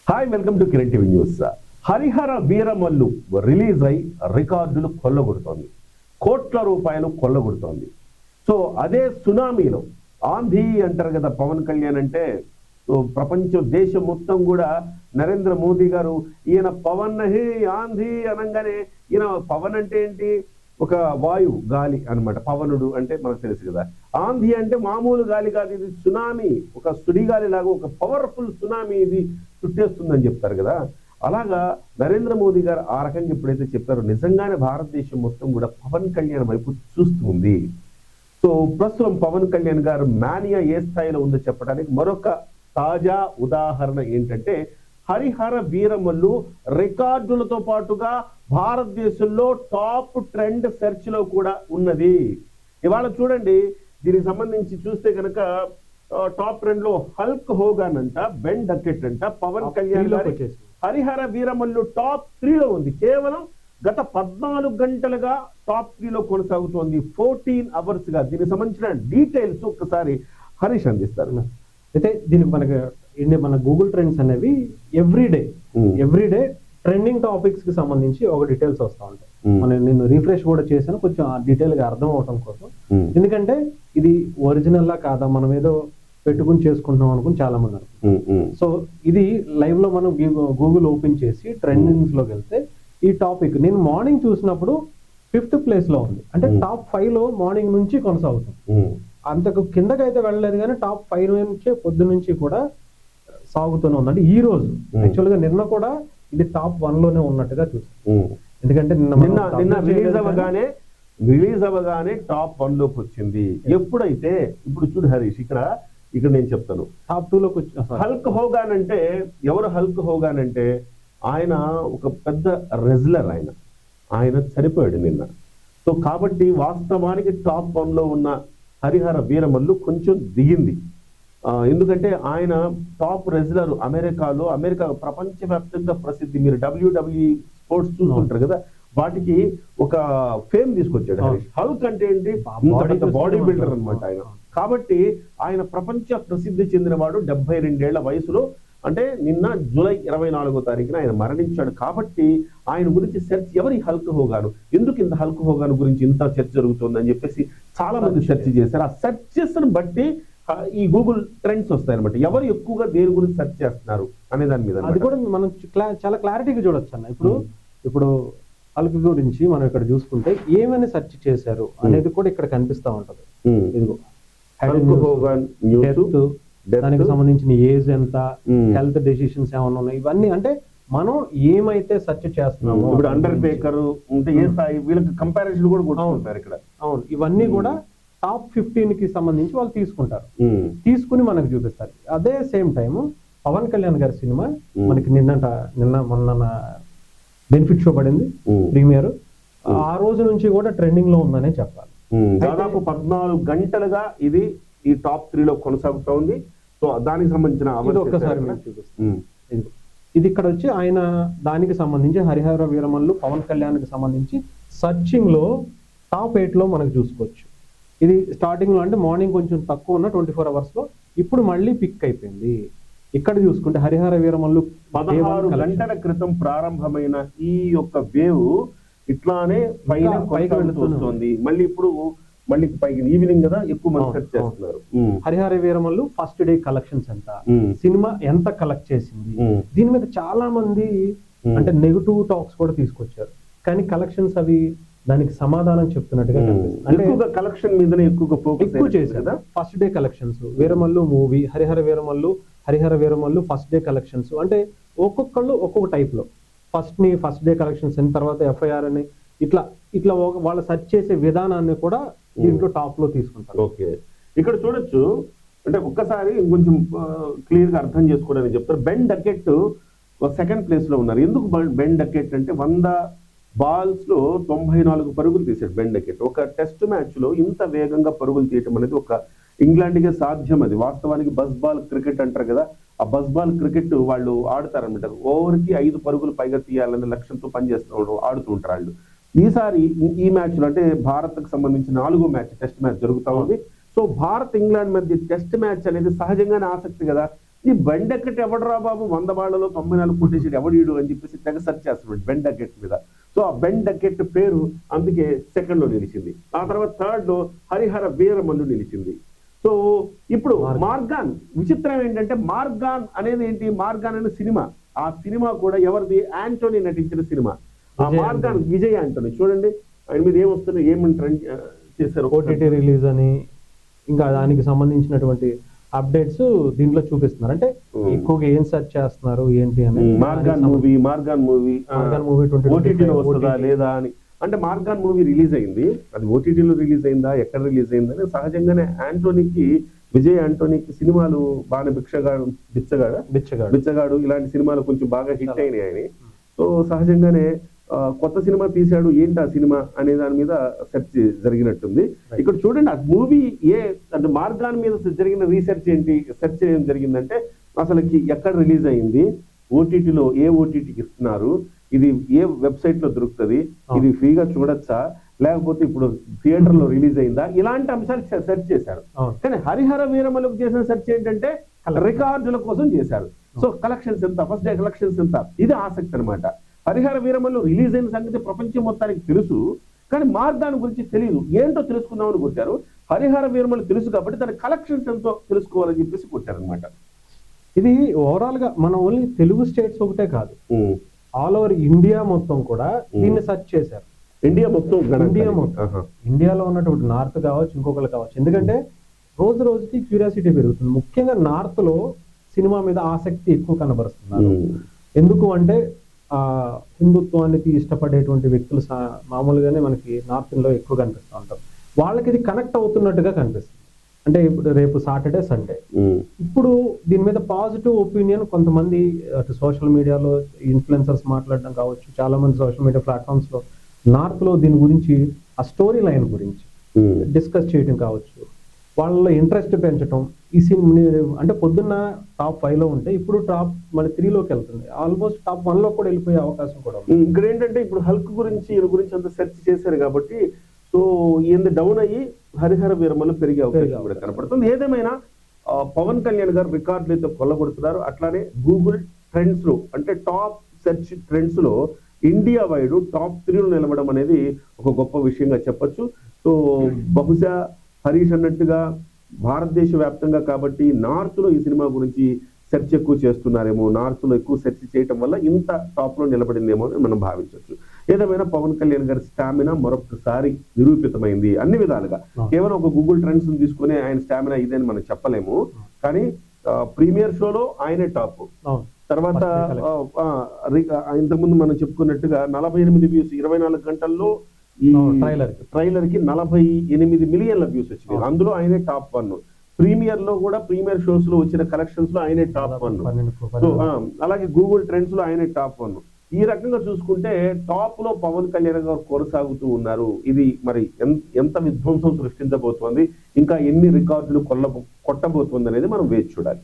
Hi, welcome to Kiran TV news. Harihara Veeramallu release అయి రికార్డులు కొల్లగొడుతోంది, కోట్ల రూపాయలు కొల్లగొడుతోంది. సో అదే సునామీలో ఆంధీ అంటారు కదా పవన్ కళ్యాణ్ అంటే. ప్రపంచం దేశం మొత్తం కూడా నరేంద్ర మోదీ గారు ఈయన పవన్ హే ఆంధీ అనగానే, ఈయన పవన్ అంటే ఏంటి, ఒక వాయు గాలి అన్నమాట. పవనుడు అంటే మనకు తెలుసు కదా. ఆంధీ అంటే మామూలు గాలి కాదు, ఇది సునామీ, ఒక సుడిగాలి లాగా ఒక పవర్ఫుల్ సునామీ ఇది చుట్టేస్తుందని చెప్తారు కదా. అలాగా నరేంద్ర మోదీ గారు ఆ రకంగా ఎప్పుడైతే చెప్పారో, నిజంగానే భారతదేశం మొత్తం కూడా పవన్ కళ్యాణ్ వైపు చూస్తుంది. సో ప్రస్తుతం పవన్ కళ్యాణ్ గారు మానియా ఏ స్థాయిలో ఉందో చెప్పడానికి మరొక తాజా ఉదాహరణ ఏంటంటే, హరిహర వీరమల్లు రికార్డులతో పాటుగా భారతదేశంలో టాప్ ట్రెండ్ సెర్చ్ లో కూడా ఉన్నది. ఇవాళ చూడండి, దీనికి సంబంధించి చూస్తే కనుక టాప్ ట్రెండ్ లో హల్క్ హోగాన్ అంట, బెన్ డకెట్ అంట, పవన్ కళ్యాణ్ గారి హరిహర వీరమల్లు టాప్ 3 లో ఉంది. కేవలం గత 14 గంటలుగా టాప్ 3 లో కొనసాగుతోంది, 14 అవర్స్ గా. దీనికి సంబంధించిన డీటెయిల్స్ ఒక్కసారి హరీష్ అందిస్తారు. అయితే దీనికి మన గూగుల్ ట్రెండ్స్ అనేవి ఎవ్రీడే ట్రెండింగ్ టాపిక్స్ కి సంబంధించి ఒక డీటెయిల్స్ వస్తూ ఉంటాయి. నేను రీఫ్రెష్ కూడా చేశాను కొంచెం డీటెయిల్ గా అర్థం అవటం కోసం. ఎందుకంటే ఇది ఒరిజినల్ లా కాదా, మనం ఏదో పెట్టుకుని చేసుకుంటున్నాం అనుకుని చాలా మంది అనుకుంటారు. సో ఇది లైవ్ లో మనం గూగుల్ ఓపెన్ చేసి ట్రెండింగ్స్ లోకి వెళ్తే ఈ టాపిక్ నేను మార్నింగ్ చూసినప్పుడు 5th ప్లేస్ లో ఉంది. అంటే టాప్ 5 లో మార్నింగ్ నుంచి కొనసాగుతుంది. అంతకు కిందకి అయితే వెళ్ళలేదు, కానీ టాప్ 5 నుంచి పొద్దు నుంచి కూడా సాగుతూనే ఉంది. అంటే ఈ రోజు యాక్చువల్ గా నిన్న కూడా ఇది టాప్ 1 లోనే ఉన్నట్టుగా చూసాం. ఎందుకంటే నిన్న రిలీజ్ అవ్వగానే టాప్ 1 లోకి వచ్చింది. ఎప్పుడైతే ఇప్పుడు చూడు హరీష్, ఇక్కడ నేను చెప్తాను, టాప్ 2 లోకి వచ్చి హల్క్ హోగాన్ అంటే ఎవరు? హల్క్ హోగాన్ అంటే ఆయన ఒక పెద్ద రెజ్లర్. ఆయన చనిపోయాడు నిన్న. సో కాబట్టి వాస్తవానికి టాప్ 1 లో ఉన్న హరిహర వీరమల్లు కొంచెం దిగింది. ఎందుకంటే ఆయన టాప్ రెజ్లర్. అమెరికా ప్రపంచవ్యాప్తంగా ప్రసిద్ధి. మీరు WWE స్పోర్ట్స్ చూస్తుంటారు కదా, వాటికి ఒక ఫేమ్ తీసుకొచ్చాడు హరీష్. హల్క్ అంటే ఏంటి, బాడీ బిల్డర్ అనమాట ఆయన. కాబట్టి ఆయన ప్రపంచ ప్రసిద్ధి చెందినవాడు. 72 ఏళ్ల వయసులో, అంటే నిన్న జూలై 24వ తారీఖున ఆయన మరణించాడు. కాబట్టి ఆయన గురించి సెర్చ్, ఎవరి హల్క్ హోగాను, ఎందుకు ఇంత హల్క్ హోగాను గురించి ఇంత చర్చ జరుగుతుంది అని చెప్పేసి చాలా మంది సెర్చ్ చేశారు. ఆ సెర్చెస్ ని బట్టి ఈ గూగుల్ ట్రెండ్స్ వస్తాయి అనమాట. ఎవరు ఎక్కువగా దేని గురించి సెర్చ్ చేస్తున్నారు అనే దాని మీద. అది కూడా మనం చాలా క్లారిటీగా చూడొచ్చు అన్న. ఇప్పుడు హల్క్ గురించి మనం ఇక్కడ చూసుకుంటే ఏమని సెర్చ్ చేశారు అనేది కూడా ఇక్కడ కనిపిస్తా ఉంటది. ఇదిగో దానికి సంబంధించిన ఏజ్ ఎంత, హెల్త్ డెసిషన్స్ ఏమైనా ఉన్నాయి, ఇవన్నీ. అంటే మనం ఏమైతే సెర్చ్ చేస్తున్నామో, ఇప్పుడు అండర్ టేకర్ ఉంటే ఏ స్థాయి, వీళ్ళకి కంపారిజన్ కూడా కొట్టుకుంటారు ఇక్కడ. అవును, ఇవన్నీ కూడా టాప్ 15 కి సంబంధించి వాళ్ళు తీసుకుంటారు, తీసుకుని మనకు చూపిస్తారు. అదే సేమ్ టైం పవన్ కళ్యాణ్ గారి సినిమా మనకి మొన్న బెనిఫిట్ షో పడింది, ప్రీమియర్. ఆ రోజు నుంచి కూడా ట్రెండింగ్ లో ఉందనే చెప్పాలి. దాదాపు 14 గంటలుగా ఇది ఈ టాప్ 3 లో కొనసాగుతూ ఉంది. సో దానికి సంబంధించిన ఒక్కసారి ఇది ఇక్కడ వచ్చి ఆయన దానికి సంబంధించి హరిహర వీరమల్లు పవన్ కళ్యాణ్ కి సంబంధించి సర్చింగ్ లో టాప్ 8 లో మనకు చూసుకోవచ్చు. ఇది స్టార్టింగ్ లో అంటే మార్నింగ్ కొంచెం తక్కువ ఉన్న 24 అవర్స్ లో ఇప్పుడు మళ్ళీ పిక్ అయిపోయింది. ఇక్కడ చూసుకుంటే హరిహర వీరమల్లు 16 గంటల క్రితం ప్రారంభమైన ఈ యొక్క వేవ్ ఇట్లానే పైకి వెళ్తుంది. మళ్ళీ పైకి ఈవినింగ్ కదా ఎక్కువ మంది సెర్చ్ చేస్తున్నారు. Harihara Veeramallu first day collections ఎంత, సినిమా ఎంత కలెక్ట్ చేసింది, దీని మీద చాలా మంది అంటే నెగటివ్ టాక్స్ కూడా తీసుకొచ్చారు. కానీ కలెక్షన్స్ అవి దానికి సమాధానం చెప్తున్నట్టుగా కనిపిస్తుంది. కలెక్షన్ మీదనే ఎక్కువ చేశారు. First day collections, Veeramallu movie, Harihara Veeramallu first day collections. అంటే ఒక్కొక్కళ్ళు ఒక్కొక్క టైప్ లో ఫస్ట్ డే కలెక్షన్స్ అని, తర్వాత FIR అని, ఇట్లా వాళ్ళు సెర్చ్ చేసే విధానాన్ని కూడా దీంట్లో టాప్ లో తీసుకుంటారు. ఓకే, ఇక్కడ చూడొచ్చు. అంటే ఒక్కసారి కొంచెం క్లియర్ గా అర్థం చేసుకోవడానికి చెప్తారు. బెన్ డకెట్ 2nd ప్లేస్ లో ఉన్నారు. ఎందుకు బెన్ డకెట్ అంటే 100 బాల్స్ లో 94 పరుగులు తీసాడు బెన్ డకెట్. ఒక టెస్ట్ మ్యాచ్ లో ఇంత వేగంగా పరుగులు తీయటం అనేది ఒక ఇంగ్లాండ్కే సాధ్యం. అది వాస్తవానికి బస్ బాల్ క్రికెట్ అంటారు కదా, ఆ బస్ బాల్ క్రికెట్ వాళ్ళు ఆడతారనమాట. ఓవర్కి 5 పరుగులు పైగా తీయాలనే లక్ష్యంతో ఆడుతూ ఉంటారు వాళ్ళు. ఈసారి ఈ మ్యాచ్ లో అంటే భారత్ కు సంబంధించిన 4వ మ్యాచ్, టెస్ట్ మ్యాచ్ జరుగుతా ఉంది. సో భారత్ ఇంగ్లాండ్ మధ్య టెస్ట్ మ్యాచ్ అనేది సహజంగానే ఆసక్తి కదా. ఈ బెండకెట్ ఎవడరా బాబు 100 వాళ్ళలో 94 కొట్టేసాడు ఎవడీడు అని చెప్పేసి తెగ సెర్చ్ చేస్తున్నాడు బెండకెట్ మీద. సో ఆ బెండకెట్ పేరు అందుకే సెకండ్ లో నిలిచింది. ఆ తర్వాత థర్డ్ లో హరిహర వీరమల్లు నిలిచింది. సో ఇప్పుడు మార్గాన్, విచిత్రం ఏంటంటే మార్గాన్ అనేది ఏంటి, మార్గాన్ అనే సినిమా, ఆ సినిమా కూడా ఎవరిది, యాంటోనీ నటించిన సినిమా. ఆ మార్గాన్ విజయ్ యాంటోనీ, చూడండి ఆయన మీద ఏమొస్తుంది, ఏమని ట్రెండ్ చేశారు, ఓటీటీ రిలీజ్ అని, ఇంకా దానికి సంబంధించినటువంటి అప్డేట్స్ దీంట్లో చూపిస్తున్నారు. అంటే ఎక్కువగా ఏం సెర్చ్ చేస్తున్నారు ఏంటి అని. మార్గాన్ మూవీ ఓటీటీలో వస్తుందా లేదా అని. అంటే మార్గాన్ మూవీ రిలీజ్ అయింది, అది ఓటీటీలో రిలీజ్ అయిందా, ఎక్కడ రిలీజ్ అయిందని సహజంగానే విజయ్ యాంటోనీకి సినిమాలు బాగా బిచ్చగాడు ఇలాంటి సినిమాలు కొంచెం బాగా హిట్ అయినాయి ఆయన. సో సహజంగానే కొత్త సినిమా తీశాడు, ఏంటి ఆ సినిమా అనే దాని మీద సెర్చ్ జరిగినట్టుంది. ఇక్కడ చూడండి, ఆ మూవీ అంటే మార్గాన్ మీద జరిగిన రీసెర్చ్ ఏంటి, సెర్చ్ ఏం జరిగిందంటే అసలుకి ఎక్కడ రిలీజ్ అయింది, ఓటీటీలో ఏ ఓటీటీకి ఇస్తున్నారు, ఇది ఏ వెబ్సైట్ లో దొరుకుతుంది, ఇది ఫ్రీగా చూడొచ్చా, లేకపోతే ఇప్పుడు థియేటర్ లో రిలీజ్ అయిందా, ఇలాంటి అంశాలు సెర్చ్ చేశారు. కానీ హరిహర వీరమల్లుకు చేసిన సెర్చ్ ఏంటంటే రికార్డుల కోసం చేశారు. సో కలెక్షన్స్ ఎంత, ఫస్ట్ డే కలెక్షన్స్ ఎంత, ఇది ఆసక్తి అనమాట. హరిహర వీరమల్లు రిలీజ్ అయిన సంగతి ప్రపంచం మొత్తానికి తెలుసు, కానీ మార్గాన్ గురించి తెలియదు, ఏంటో తెలుసుకుందామని కొట్టారు. హరిహర వీరమల్లు తెలుసు కాబట్టి దాని కలెక్షన్స్ ఎంతో తెలుసుకోవాలని చెప్పేసి కొట్టారనమాట. ఇది ఓవరాల్ గా మన ఓన్లీ తెలుగు స్టేట్స్ ఒకటే కాదు, ఆల్ ఓవర్ ఇండియా మొత్తం కూడా దీన్ని సెర్చ్ చేశారు. ఇండియా మొత్తం ఇండియాలో ఉన్నటువంటి నార్త్ కావచ్చు, ఇంకొకరు కావచ్చు. ఎందుకంటే రోజు రోజుకి క్యూరియాసిటీ పెరుగుతుంది. ముఖ్యంగా నార్త్ లో సినిమా మీద ఆసక్తి ఎక్కువ కనబరుస్తున్నారు. ఎందుకు అంటే హిందుత్వానికి ఇష్టపడేటువంటి వ్యక్తులు మామూలుగానే మనకి నార్త్ లో ఎక్కువ కనిపిస్తూ ఉంటారు. వాళ్ళకి ఇది కనెక్ట్ అవుతున్నట్టుగా కనిపిస్తుంది. అంటే ఇప్పుడు రేపు సాటర్డే సండే, ఇప్పుడు దీని మీద పాజిటివ్ ఒపీనియన్ కొంతమంది అటు సోషల్ మీడియాలో ఇన్ఫ్లుయెన్సర్స్ మాట్లాడడం కావచ్చు, చాలా మంది సోషల్ మీడియా ప్లాట్ఫామ్స్ లో నార్త్ లో దీని గురించి ఆ స్టోరీ లైన్ గురించి డిస్కస్ చేయడం కావచ్చు, వాళ్ళలో ఇంట్రెస్ట్ పెంచడం. ఈ సినిమా అంటే పొద్దున్న టాప్ 5 లో ఉంటే ఇప్పుడు టాప్ మళ్ళీ 3 లోకి వెళ్తుంది, ఆల్మోస్ట్ టాప్ 1 లో కూడా వెళ్ళిపోయే అవకాశం కూడా ఉంది. ఇక్కడ ఏంటంటే ఇప్పుడు హల్క్ గురించి అంత సెర్చ్ చేశారు కాబట్టి సో ఈయన డౌన్ అయ్యి హరిహర వీరమల్లు పెరిగే అవకాశం కూడా కనపడుతుంది. ఏదేమైనా పవన్ కళ్యాణ్ గారు రికార్డులు అయితే కొల్లగొడుతున్నారు. అట్లానే గూగుల్ ట్రెండ్స్ లో, అంటే టాప్ సెర్చ్ ట్రెండ్స్ లో ఇండియా వైడ్ టాప్ 3 లో నిలవడం అనేది ఒక గొప్ప విషయంగా చెప్పొచ్చు. సో బహుశా హరీష్ అన్నట్టుగా భారతదేశ వ్యాప్తంగా కాబట్టి నార్త్ లో ఈ సినిమా గురించి సెర్చ్ ఎక్కువ చేస్తున్నారేమో, నార్త్ లో ఎక్కువ సెర్చ్ చేయటం వల్ల ఇంత టాప్ లో నిలబడిందేమో అని మనం భావించవచ్చు. ఏదేమైనా పవన్ కళ్యాణ్ గారి స్టామినా మరొకసారి నిరూపితమైంది అన్ని విధాలుగా. కేవలం ఒక గూగుల్ ట్రెండ్స్ తీసుకుని ఆయన స్టామినా ఇదేని మనం చెప్పలేము, కానీ ప్రీమియర్ షోలో ఆయనే టాప్. తర్వాత ఇంతకుముందు మనం చెప్పుకున్నట్టుగా 48 వ్యూస్ 24 గంటల్లో ఈ ట్రైలర్ కి 48 మిలియన్ల వ్యూస్ వచ్చినాయి. అందులో ఆయనే టాప్ 1. ప్రీమియర్ లో కూడా ప్రీమియర్ షోస్ లో వచ్చిన కలెక్షన్స్ లో ఆయనే టాప్ 1. సో అలాగే గూగుల్ ట్రెండ్స్ లో ఆయనే టాప్ 1. ఈ రకంగా చూసుకుంటే టాప్ లో పవన్ కళ్యాణ్ గారు కొనసాగుతూ ఉన్నారు. ఇది మరి ఎంత విధ్వంసం సృష్టించబోతోంది, ఇంకా ఎన్ని రికార్డులు కొట్టబోతోంది అనేది మనం వేచి చూడాలి.